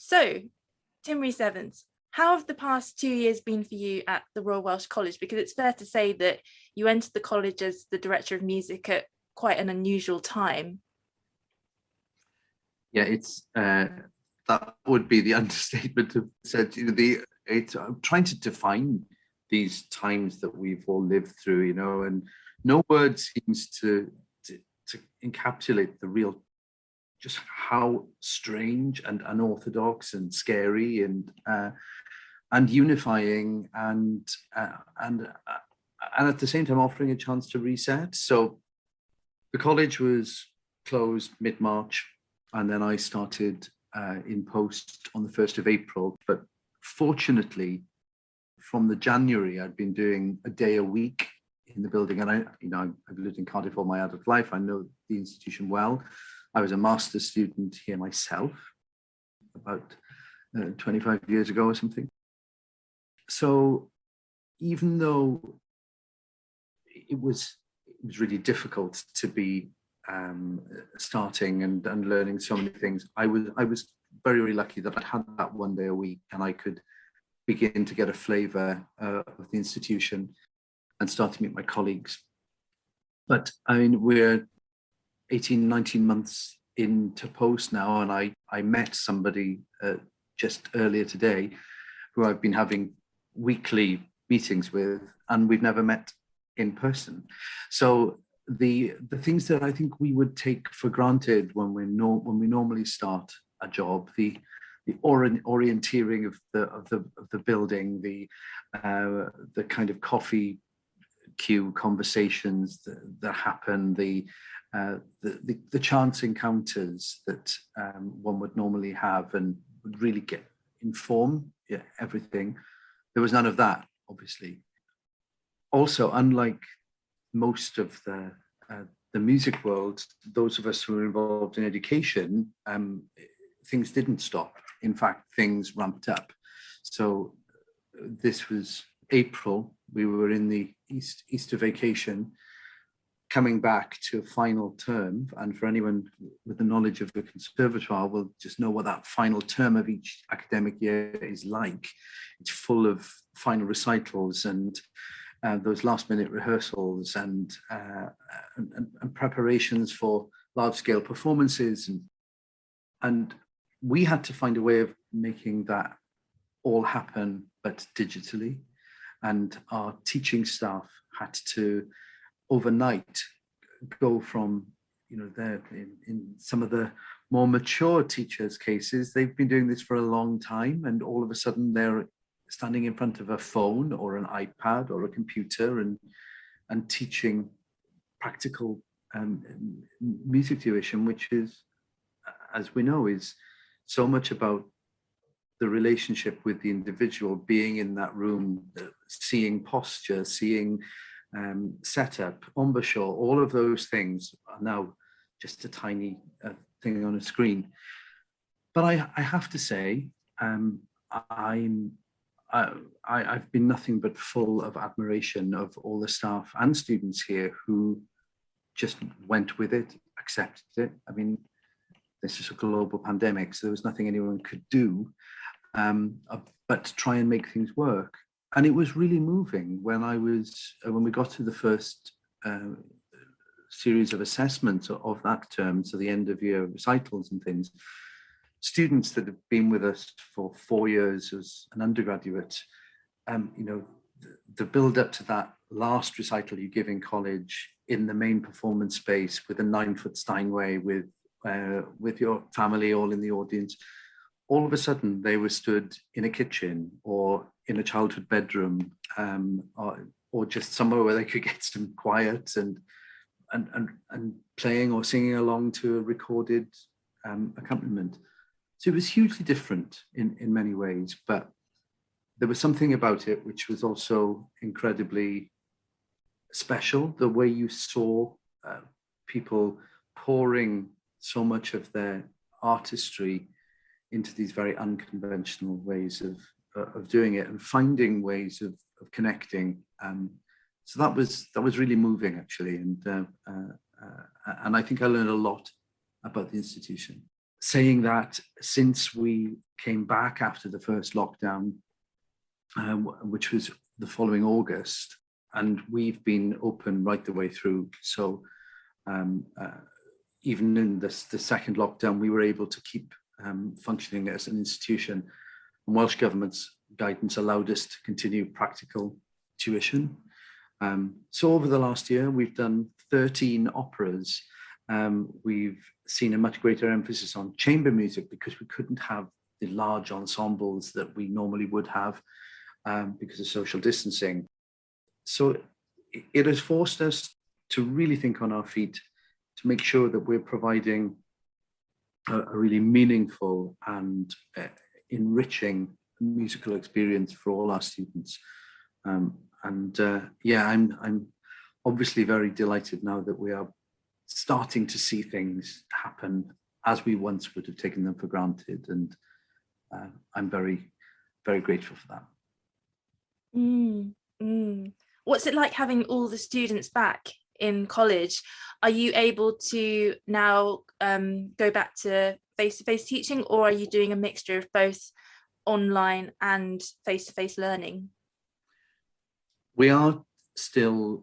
So, Tim Rhys-Evans, how have the past 2 years been for you at the Royal Welsh College? Because it's fair to say that you entered the college as the director of music at quite an unusual time. Yeah, it's that would be the understatement of said. I'm trying to define these times that we've all lived through, and no word seems to encapsulate the real, just how strange and unorthodox and scary and unifying and at the same time offering a chance to reset. So the college was closed mid-March, and then I started in post on the 1st of April. But fortunately, from the January, I'd been doing a day a week in the building, and I've lived in Cardiff all my adult life. I know the institution well. I was a master's student here myself about 25 years ago or something. So even though it was really difficult to be starting and learning so many things, I was very, very lucky that I had that one day a week and I could begin to get a flavour of the institution and start to meet my colleagues. But I mean, we're 18, 19 months into post now, and I met somebody just earlier today who I've been having weekly meetings with, and we've never met in person. So the things that I think we would take for granted when we normally start a job, the orienteering of the building, the kind of coffee queue conversations that happen, the chance encounters that one would normally have and would really inform everything. There was none of that, obviously. Also, unlike most of the music world, those of us who were involved in education, things didn't stop. In fact, things ramped up. So this was April. We were in the Easter vacation, coming back to a final term. And for anyone with the knowledge of the conservatoire will just know what that final term of each academic year is like. It's full of final recitals and those last-minute rehearsals and preparations for large-scale performances. And we had to find a way of making that all happen, but digitally. And our teaching staff had to overnight go from, in some of the more mature teachers' cases, they've been doing this for a long time, and all of a sudden they're standing in front of a phone or an iPad or a computer and teaching practical music tuition, which is, as we know, is so much about the relationship with the individual, being in that room, seeing posture, seeing setup, embouchure, all of those things are now just a tiny thing on a screen. But I have to say, I've been nothing but full of admiration of all the staff and students here who just went with it, accepted it. I mean, this is a global pandemic, so there was nothing anyone could do but try and make things work. And it was really moving when we got to the first series of assessments of that term, so the end of year recitals and things. Students that have been with us for 4 years as an undergraduate, the build up to that last recital you give in college in the main performance space with a 9-foot Steinway with your family all in the audience, all of a sudden they were stood in a kitchen or in a childhood bedroom, or just somewhere where they could get some quiet and playing or singing along to a recorded accompaniment. So it was hugely different in many ways, but there was something about it which was also incredibly special. The way you saw people pouring so much of their artistry into these very unconventional ways of doing it and finding ways of connecting. So that was really moving, actually, and I think I learned a lot about the institution. saying that since we came back after the first lockdown, which was the following August, and we've been open right the way through. So even in the second lockdown, we were able to keep functioning as an institution. And Welsh Government's guidance allowed us to continue practical tuition. So over the last year, we've done 13 operas. We've seen a much greater emphasis on chamber music because we couldn't have the large ensembles that we normally would have because of social distancing. So it has forced us to really think on our feet to make sure that we're providing a really meaningful and enriching musical experience for all our students. I'm obviously very delighted now that we are starting to see things happen as we once would have taken them for granted, and I'm very, very grateful for that. What's it like having all the students back in college? Are you able to now go back to face-to-face teaching, or are you doing a mixture of both online and face-to-face learning? We are still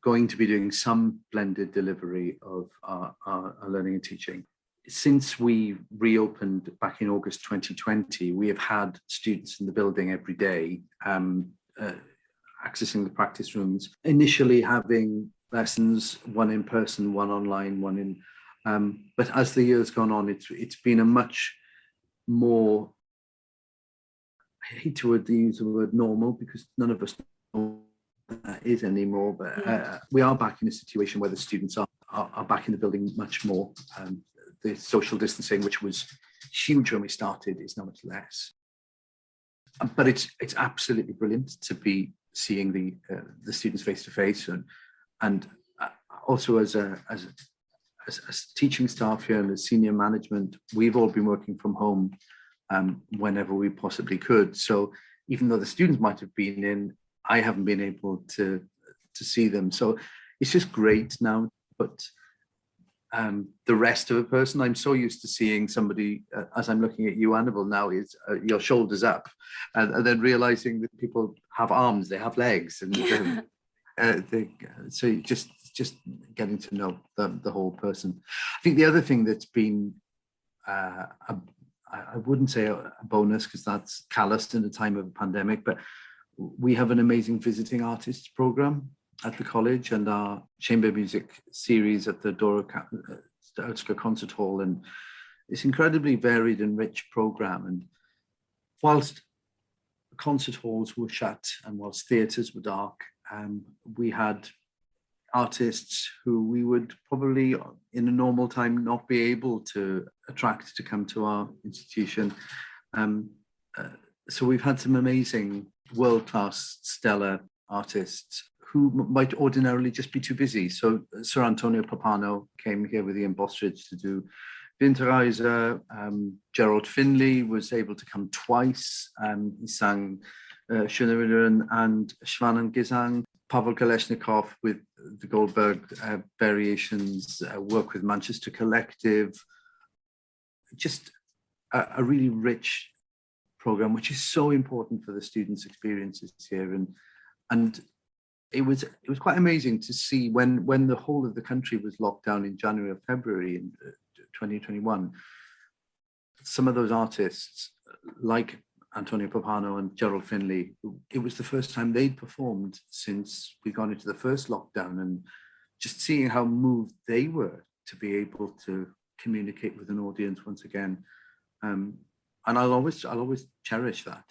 going to be doing some blended delivery of our learning and teaching. Since we reopened back in August 2020, we have had students in the building every day, accessing the practice rooms, initially having lessons, one in person, one online, one in, but as the year's gone on, it's been a much more, I hate to use the word normal because none of us know what that is anymore, but we are back in a situation where the students are back in the building much more. The social distancing, which was huge when we started, is now much less. But it's absolutely brilliant to be seeing the students face to face, and also as teaching staff here and as senior management, we've all been working from home whenever we possibly could. So even though the students might have been in, I haven't been able to see them. So it's just great now. But the rest of a person, I'm so used to seeing somebody, as I'm looking at you, Annabel, now, is your shoulders up, and then realizing that people have arms, they have legs, and so just getting to know the whole person. I think the other thing that's been, I wouldn't say a bonus because that's callous in a time of a pandemic, but we have an amazing visiting artists program at the college, and our chamber music series at the Outskirt Concert Hall, and it's incredibly varied and rich program. And whilst concert halls were shut and whilst theatres were dark, we had artists who we would probably in a normal time not be able to attract to come to our institution. So we've had some amazing world-class stellar artists who might ordinarily just be too busy. So Sir Antonio Papano came here with Ian Bostridge to do Winterreise. Gerald Finley was able to come twice. He sang Schöne and Schwanengesang. Pavel Kaleshnikov with the Goldberg variations, work with Manchester Collective. Just a really rich program, which is so important for the students' experiences here. And it was quite amazing to see when the whole of the country was locked down in January or February in 2021. Some of those artists, like Antonio Papano and Gerald Finley, it was the first time they'd performed since we'd gone into the first lockdown, and just seeing how moved they were to be able to communicate with an audience once again. And I'll always cherish that.